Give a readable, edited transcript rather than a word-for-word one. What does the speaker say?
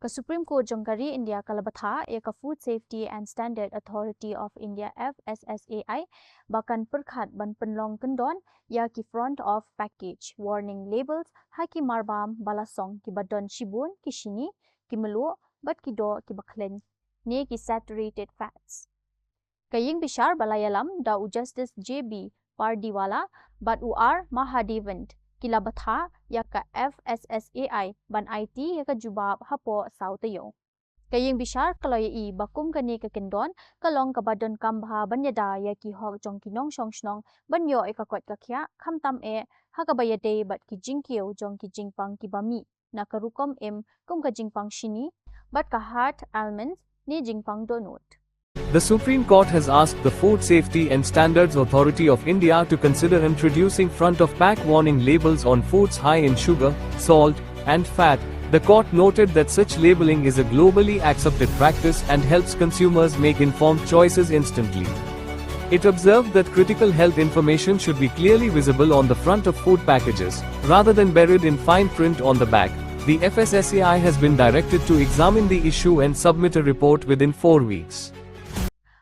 Ka Supreme Court Jongkari India Kalabatha Eka Food Safety and Standard Authority of India FSSAI Bakan Perkhat Ban Penlong Kendon Ya Ki Front of Package Warning Labels Haki Marbam Balasong Ki Badon Shibun Ki Shini Ki Melu Bat Ki Do Ki Baklen Ne Ki Saturated Fats Ka ïingbishar Balayalam Da Justice JB Pardiwala Bat UR Mahadevant Kilabatha yaka FSSAI ban IT yaka jubab hapo sautayo. Kaying bishar kaloy bakum kani kakendon kalong kabadon kambha banyada yaki hok jong kinong shongshnong banyo ikakot kakya kamtam hakabayade bat ki jingkio jong ki jingpang ki bami nakarukom kum ka jingpang shini bat ka heart almonds ni jingpang donut. The Supreme Court has asked the Food Safety and Standards Authority of India to consider introducing front-of-pack warning labels on foods high in sugar, salt, and fat. The court noted that such labeling is a globally accepted practice and helps consumers make informed choices instantly. It observed that critical health information should be clearly visible on the front of food packages, rather than buried in fine print on the back. The FSSAI has been directed to examine the issue and submit a report within 4 weeks.